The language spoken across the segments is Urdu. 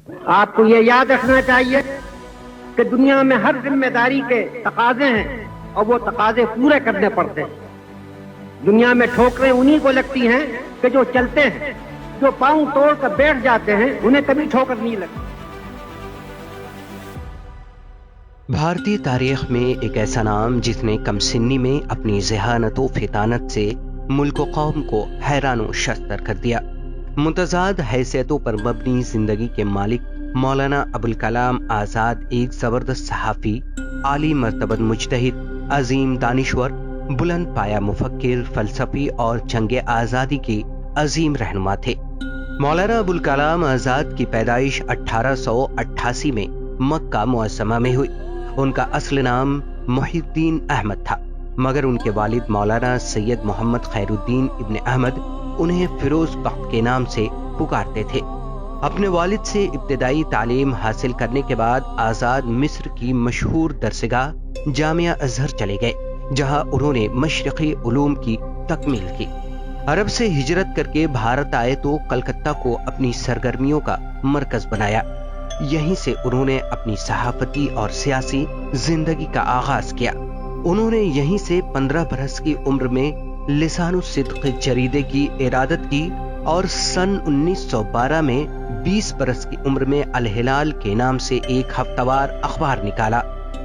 آپ کو یہ یاد رکھنا چاہیے کہ دنیا میں ہر ذمہ داری کے تقاضے ہیں اور وہ تقاضے پورے کرنے پڑتے ہیں۔ دنیا میں ٹھوکریں انہی کو لگتی ہیں کہ جو چلتے ہیں، جو پاؤں توڑ کر بیٹھ جاتے ہیں انہیں کبھی ٹھوکر نہیں لگتی۔ بھارتی تاریخ میں ایک ایسا نام جس نے کم سنی میں اپنی ذہانت و فطانت سے ملک و قوم کو حیران و شستر کر دیا۔ متضاد حیثیتوں پر مبنی زندگی کے مالک مولانا ابوالکلام آزاد ایک زبردست صحافی، عالی مرتبہ مجتہد، عظیم دانشور، بلند پایہ مفکر، فلسفی اور جنگ آزادی کے عظیم رہنما تھے۔ مولانا ابوالکلام آزاد کی پیدائش 1888 میں مکہ معظمہ میں ہوئی۔ ان کا اصل نام محی الدین احمد تھا، مگر ان کے والد مولانا سید محمد خیر الدین ابن احمد انہیں فیروز بخت کے نام سے پکارتے تھے۔ اپنے والد سے ابتدائی تعلیم حاصل کرنے کے بعد آزاد مصر کی مشہور درسگاہ جامعہ ازہر چلے گئے، جہاں انہوں نے مشرقی علوم کی تکمیل کی۔ عرب سے ہجرت کر کے بھارت آئے تو کلکتہ کو اپنی سرگرمیوں کا مرکز بنایا۔ یہیں سے انہوں نے اپنی صحافتی اور سیاسی زندگی کا آغاز کیا۔ انہوں نے یہیں سے 15 برس کی عمر میں لسان الصدق جریدے کی ارادت کی اور سن 1912 میں 20 برس کی عمر میں الہلال کے نام سے ایک ہفتہ وار اخبار نکالا۔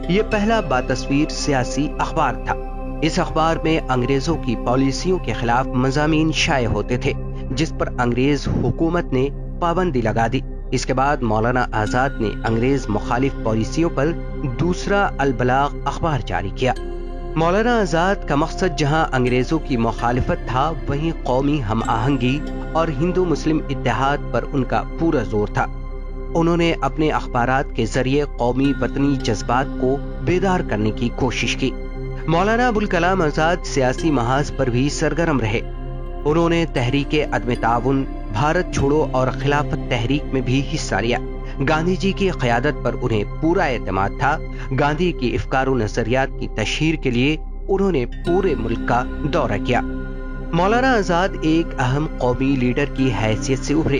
یہ پہلا باتصویر سیاسی اخبار تھا۔ اس اخبار میں انگریزوں کی پالیسیوں کے خلاف مضامین شائع ہوتے تھے، جس پر انگریز حکومت نے پابندی لگا دی۔ اس کے بعد مولانا آزاد نے انگریز مخالف پالیسیوں پر دوسرا البلاغ اخبار جاری کیا۔ مولانا آزاد کا مقصد جہاں انگریزوں کی مخالفت تھا، وہیں قومی ہم آہنگی اور ہندو مسلم اتحاد پر ان کا پورا زور تھا۔ انہوں نے اپنے اخبارات کے ذریعے قومی وطنی جذبات کو بیدار کرنے کی کوشش کی۔ مولانا ابوالکلام آزاد سیاسی محاذ پر بھی سرگرم رہے۔ انہوں نے تحریک عدم تعاون، بھارت چھوڑو اور خلافت تحریک میں بھی حصہ لیا۔ گاندھی جی کی قیادت پر انہیں پورا اعتماد تھا۔ گاندھی کی افکار و نظریات کی تشہیر کے لیے انہوں نے پورے ملک کا دورہ کیا۔ مولانا آزاد ایک اہم قومی لیڈر کی حیثیت سے ابھرے۔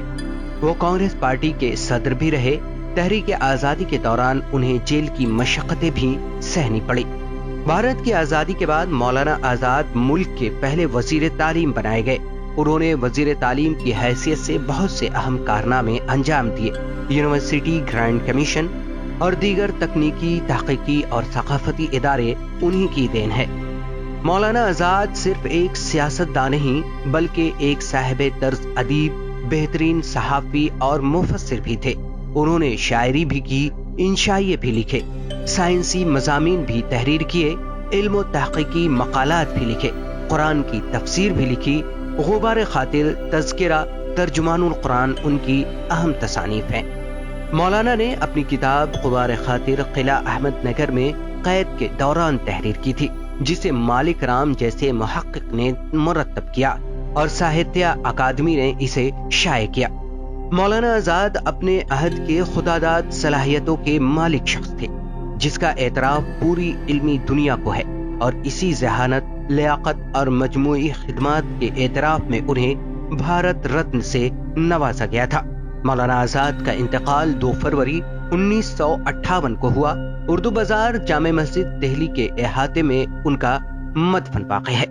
وہ کانگریس پارٹی کے صدر بھی رہے۔ تحریک آزادی کے دوران انہیں جیل کی مشقتیں بھی سہنی پڑی۔ بھارت کی آزادی کے بعد مولانا آزاد ملک کے پہلے وزیر تعلیم بنائے گئے۔ انہوں نے وزیر تعلیم کی حیثیت سے بہت سے اہم کارنامے انجام دیے۔ یونیورسٹی گرانٹ کمیشن اور دیگر تکنیکی، تحقیقی اور ثقافتی ادارے انہی کی دین ہے۔ مولانا آزاد صرف ایک سیاستدان نہیں بلکہ ایک صاحب طرز ادیب، بہترین صحافی اور مفسر بھی تھے۔ انہوں نے شاعری بھی کی، انشائیے بھی لکھے، سائنسی مضامین بھی تحریر کیے، علم و تحقیقی مقالات بھی لکھے، قرآن کی تفسیر بھی لکھی۔ غبار خاطر، تذکرہ، ترجمان القرآن ان کی اہم تصانیف ہیں۔ مولانا نے اپنی کتاب غبار خاطر قلعہ احمد نگر میں قید کے دوران تحریر کی تھی، جسے مالک رام جیسے محقق نے مرتب کیا اور ساہتیہ اکادمی نے اسے شائع کیا۔ مولانا آزاد اپنے عہد کے خداداد صلاحیتوں کے مالک شخص تھے، جس کا اعتراف پوری علمی دنیا کو ہے، اور اسی ذہانت، لیاقت اور مجموعی خدمات کے اعتراف میں انہیں بھارت رتن سے نوازا گیا تھا۔ مولانا آزاد کا انتقال 2 فروری 1958 کو ہوا۔ اردو بازار جامع مسجد دہلی کے احاطے میں ان کا مدفن واقع ہے۔